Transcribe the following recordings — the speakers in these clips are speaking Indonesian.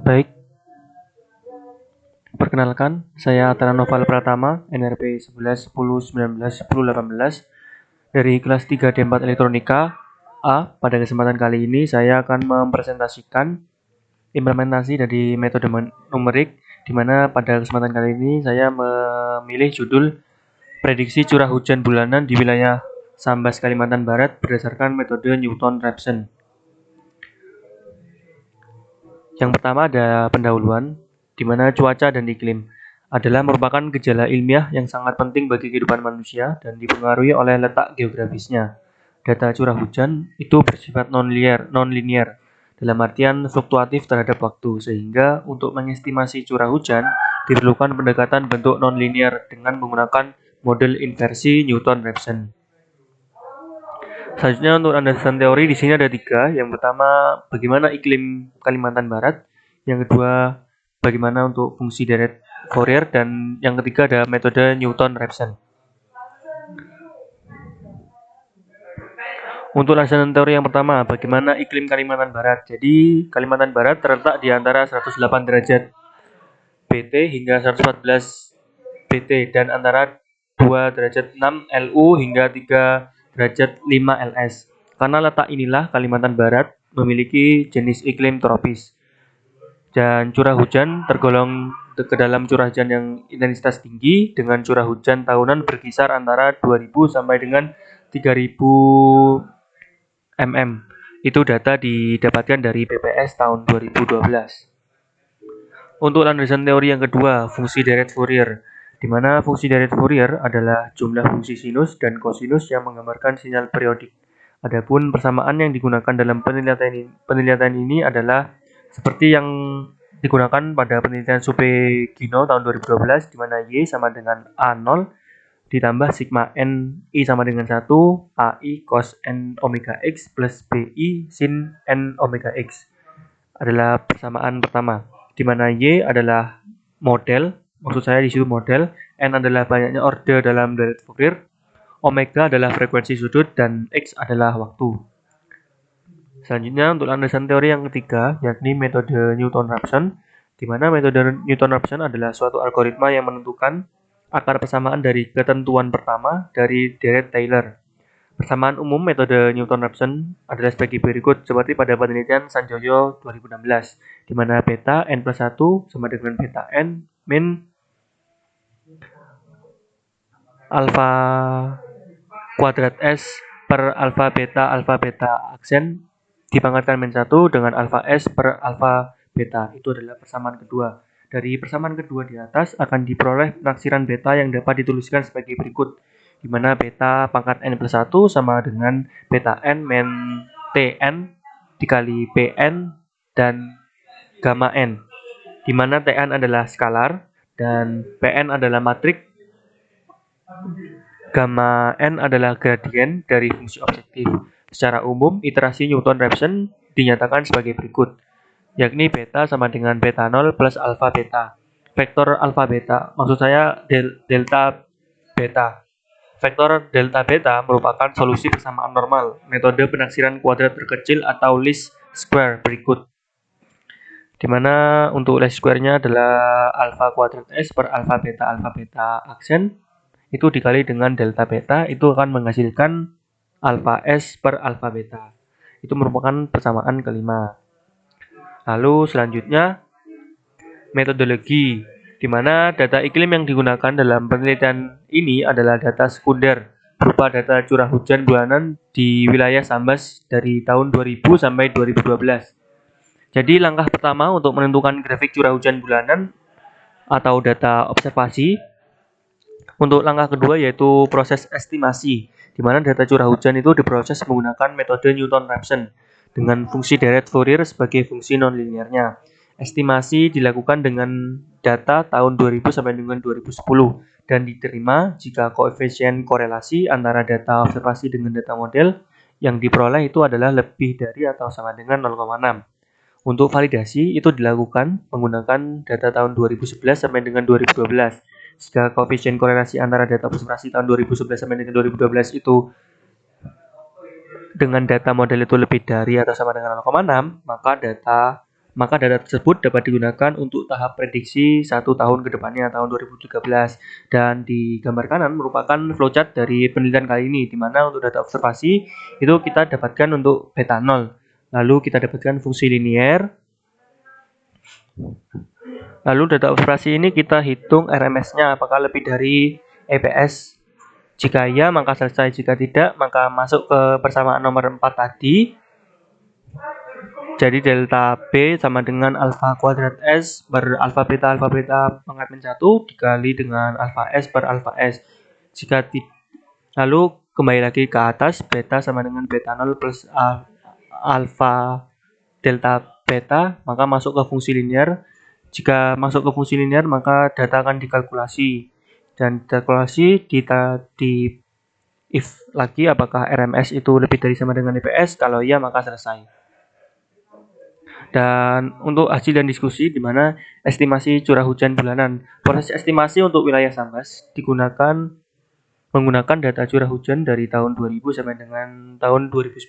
Baik, perkenalkan, saya Atana Noval Pratama, NRP 11 10 19 10 18 dari kelas 3 D4 Elektronika A. Pada kesempatan kali ini saya akan mempresentasikan implementasi dari metode numerik, di mana pada kesempatan kali ini saya memilih judul prediksi curah hujan bulanan di wilayah Sambas Kalimantan Barat berdasarkan metode Newton-Raphson. Yang pertama ada pendahuluan, di mana cuaca dan iklim adalah merupakan gejala ilmiah yang sangat penting bagi kehidupan manusia dan dipengaruhi oleh letak geografisnya. Data curah hujan itu bersifat non-linear dalam artian fluktuatif terhadap waktu, sehingga untuk mengestimasi curah hujan diperlukan pendekatan bentuk non-linear dengan menggunakan model inversi Newton-Raphson. Selanjutnya untuk landasan teori di sini ada 3. Yang pertama, bagaimana iklim Kalimantan Barat. Yang kedua, bagaimana untuk fungsi deret Fourier, dan yang ketiga ada metode Newton-Raphson. Untuk landasan teori yang pertama, bagaimana iklim Kalimantan Barat. Jadi, Kalimantan Barat terletak di antara 108 derajat BT hingga 114 BT dan antara 2 derajat 6 LU hingga 3 derajat 5 LS. Karena letak inilah Kalimantan Barat memiliki jenis iklim tropis. Dan curah hujan tergolong ke dalam curah hujan yang intensitas tinggi dengan curah hujan tahunan berkisar antara 2000 sampai dengan 3000 mm. Itu data didapatkan dari BPS tahun 2012. Untuk landasan teori yang kedua, fungsi deret Fourier, di mana fungsi deret Fourier adalah jumlah fungsi sinus dan kosinus yang menggambarkan sinyal periodik. Adapun persamaan yang digunakan dalam penelitian ini adalah seperti yang digunakan pada penelitian Suppé-Guinaud tahun 2012, di mana Y sama dengan A0 ditambah sigma N I sama dengan 1 AI cos N omega X plus BI sin N omega X adalah persamaan pertama, di mana Y adalah model, maksud saya di situ model, N adalah banyaknya orde dalam deret Fourier, omega adalah frekuensi sudut, dan X adalah waktu. Selanjutnya untuk landasan teori yang ketiga, yakni metode Newton-Raphson, di mana metode Newton-Raphson adalah suatu algoritma yang menentukan akar persamaan dari ketentuan pertama dari deret Taylor. Persamaan umum metode Newton-Raphson adalah sebagai berikut, seperti pada penelitian Sanjoyo 2016, di mana beta n plus 1 sama dengan beta n min alfa kuadrat S per alfa beta aksen dipangkatkan min 1 dengan alfa S per alfa beta. Itu adalah persamaan kedua. Dari persamaan kedua di atas akan diperoleh penaksiran beta yang dapat dituliskan sebagai berikut, di mana beta pangkat n plus 1 sama dengan beta n min Tn dikali Pn dan gamma n, di mana Tn adalah skalar dan Pn adalah matrik, gamma n adalah gradien dari fungsi objektif. Secara umum, iterasi Newton-Raphson dinyatakan sebagai berikut, yakni beta sama dengan beta 0 plus alfa beta. Vektor alfa beta, maksud saya delta beta. Vektor delta beta merupakan solusi persamaan normal metode penaksiran kuadrat terkecil atau least square berikut, di mana untuk least square-nya adalah alfa kuadrat S per alfa beta aksen itu dikali dengan delta beta, itu akan menghasilkan alfa S per alfa beta. Itu merupakan persamaan kelima. Lalu selanjutnya metodologi, di mana data iklim yang digunakan dalam penelitian ini adalah data sekunder berupa data curah hujan bulanan di wilayah Sambas dari tahun 2000 sampai 2012. Jadi langkah pertama untuk menentukan grafik curah hujan bulanan atau data observasi. Untuk langkah kedua yaitu proses estimasi, di mana data curah hujan itu diproses menggunakan metode Newton-Raphson dengan fungsi deret Fourier sebagai fungsi nonlinearnya. Estimasi dilakukan dengan data tahun 2000 sampai dengan 2010 dan diterima jika koefisien korelasi antara data observasi dengan data model yang diperoleh itu adalah lebih dari atau sama dengan 0,6. Untuk validasi itu dilakukan menggunakan data tahun 2011 sampai dengan 2012. Jika koefisien korelasi antara data observasi tahun 2011 sampai dengan 2012 itu dengan data model itu lebih dari atau sama dengan 0,6, maka data Maka data tersebut dapat digunakan untuk tahap prediksi 1 tahun ke depannya, tahun 2013. Dan di gambar kanan merupakan flowchart dari penelitian kali ini, di mana untuk data observasi itu kita dapatkan untuk beta 0. Lalu kita dapatkan fungsi linier. Lalu data observasi ini kita hitung RMS-nya apakah lebih dari EPS. Jika iya, maka selesai. Jika tidak, maka masuk ke persamaan nomor 4 tadi. Jadi delta B sama dengan alfa kuadrat S per alfa beta pangkat min 1 dikali dengan alfa S per alfa S. Lalu kembali lagi ke atas, beta sama dengan beta 0 plus alfa delta beta, maka masuk ke fungsi linear. Jika masuk ke fungsi linear, maka data akan dikalkulasi. Dan kalkulasi di if lagi apakah RMS itu lebih dari sama dengan EPS. Kalau iya, maka selesai. Dan untuk hasil dan diskusi di mana estimasi curah hujan bulanan. Proses estimasi untuk wilayah Sambas menggunakan data curah hujan dari tahun 2000 sampai dengan tahun 2010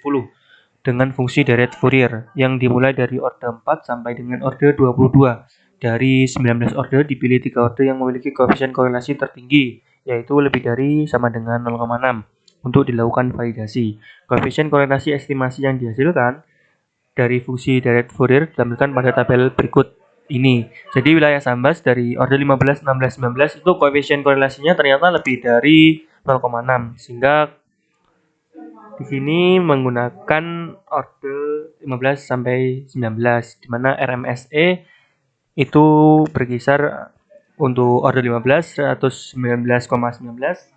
dengan fungsi deret Fourier yang dimulai dari orde 4 sampai dengan orde 22. Dari 19 orde dipilih 3 orde yang memiliki koefisien korelasi tertinggi, yaitu lebih dari sama dengan 0,6 untuk dilakukan validasi. Koefisien korelasi estimasi yang dihasilkan dari fungsi deret Fourier ditampilkan pada tabel berikut ini. Jadi wilayah Sambas dari orde 15, 16, 19 itu koefisien korelasinya ternyata lebih dari 0,6, sehingga di sini menggunakan orde 15 sampai 19 di mana RMSE itu berkisar untuk orde 15 119,19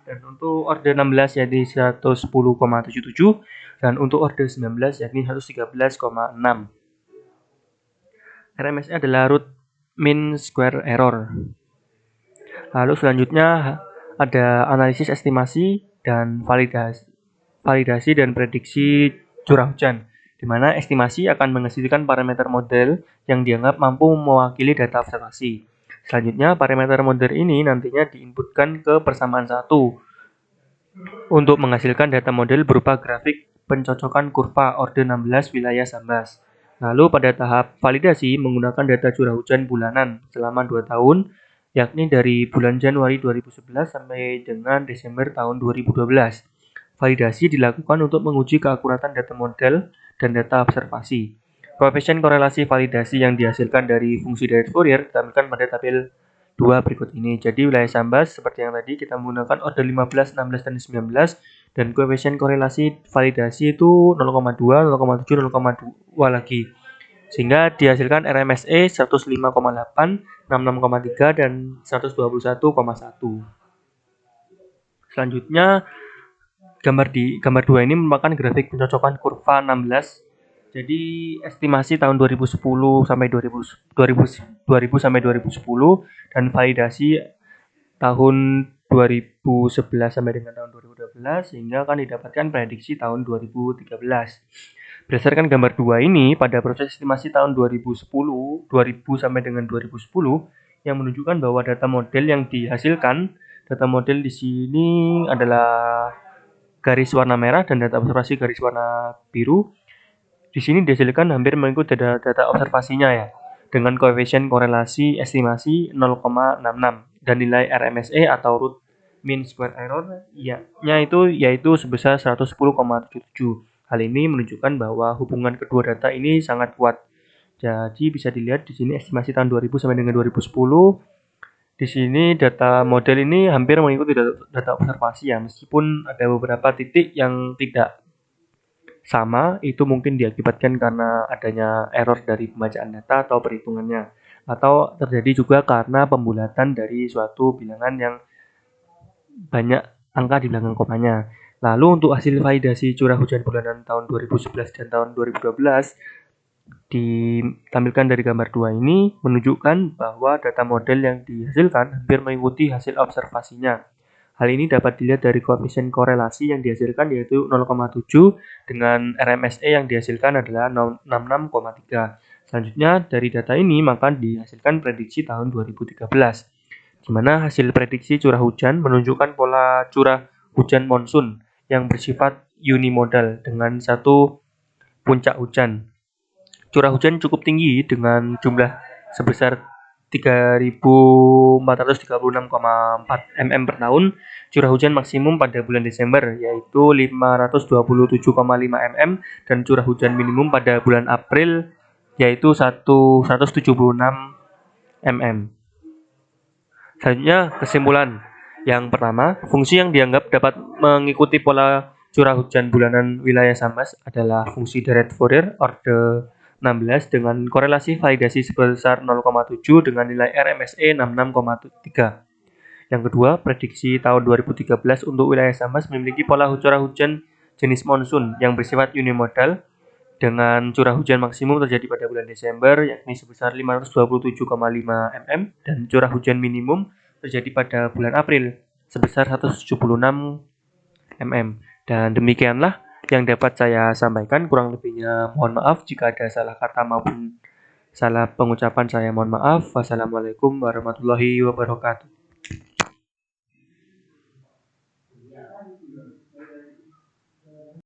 dan untuk orde 16 yakni 110,77 dan untuk orde 19 yakni 113,6. RMSE adalah root mean square error. Lalu selanjutnya ada analisis estimasi dan validasi dan prediksi curah hujan, di mana estimasi akan menghasilkan parameter model yang dianggap mampu mewakili data observasi. Selanjutnya, parameter model ini nantinya diinputkan ke persamaan 1 untuk menghasilkan data model berupa grafik pencocokan kurva orde 16 wilayah Sambas. Lalu pada tahap validasi menggunakan data curah hujan bulanan selama 2 tahun, yakni dari bulan Januari 2011 sampai dengan Desember tahun 2012. Validasi dilakukan untuk menguji keakuratan data model dan data observasi. Koefisien korelasi validasi yang dihasilkan dari fungsi deret Fourier ditampilkan pada tabel 2 berikut ini. Jadi wilayah Sambas seperti yang tadi kita menggunakan orde 15, 16, dan 19 dan koefisien korelasi validasi itu 0,2, 0,7, 0,2 lagi. Sehingga dihasilkan RMSE 105,8, 66,3 dan 121,1. Selanjutnya gambar 2 ini merupakan grafik pencocokan kurva 16. Jadi estimasi tahun 2010 sampai 2000 sampai 2010 dan validasi tahun 2011 sampai dengan tahun 2012 sehingga akan didapatkan prediksi tahun 2013. Berdasarkan gambar 2 ini, pada proses estimasi tahun 2010 sampai dengan 2010 yang menunjukkan bahwa data model yang dihasilkan, data model di sini adalah garis warna merah dan data observasi garis warna biru. Di sini dihasilkan hampir mengikuti data observasinya ya, dengan koefisien korelasi estimasi 0,66 dan nilai RMSE atau root mean square error yaitu sebesar 110,77. Hal ini menunjukkan bahwa hubungan kedua data ini sangat kuat. Jadi bisa dilihat di sini estimasi tahun 2000 sampai dengan 2010. Di sini data model ini hampir mengikuti data observasi ya, meskipun ada beberapa titik yang tidak sama, itu mungkin diakibatkan karena adanya error dari pembacaan data atau perhitungannya, atau terjadi juga karena pembulatan dari suatu bilangan yang banyak angka di belakang komanya. Lalu untuk hasil validasi curah hujan bulanan tahun 2011 dan tahun 2012 ditampilkan dari gambar 2 ini menunjukkan bahwa data model yang dihasilkan hampir mengikuti hasil observasinya. Hal ini dapat dilihat dari koefisien korelasi yang dihasilkan yaitu 0,7 dengan RMSE yang dihasilkan adalah 66,3. Selanjutnya dari data ini maka dihasilkan prediksi tahun 2013, di mana hasil prediksi curah hujan menunjukkan pola curah hujan monsun yang bersifat unimodal dengan satu puncak hujan. Curah hujan cukup tinggi dengan jumlah sebesar 3.436,4 mm per tahun. Curah hujan maksimum pada bulan Desember yaitu 527,5 mm dan curah hujan minimum pada bulan April yaitu 176 mm. Selanjutnya kesimpulan. Yang pertama, fungsi yang dianggap dapat mengikuti pola curah hujan bulanan wilayah Sambas adalah fungsi deret Fourier orde 16 dengan korelasi validasi sebesar 0,7 dengan nilai RMSE 66,3. Yang kedua, prediksi tahun 2013 untuk wilayah Sambas memiliki pola curah hujan jenis monsun yang bersifat unimodal dengan curah hujan maksimum terjadi pada bulan Desember yakni sebesar 527,5 mm dan curah hujan minimum terjadi pada bulan April sebesar 176 mm. Dan demikianlah yang dapat saya sampaikan, kurang lebihnya mohon maaf jika ada salah kata maupun salah pengucapan, saya mohon maaf. Wassalamualaikum warahmatullahi wabarakatuh.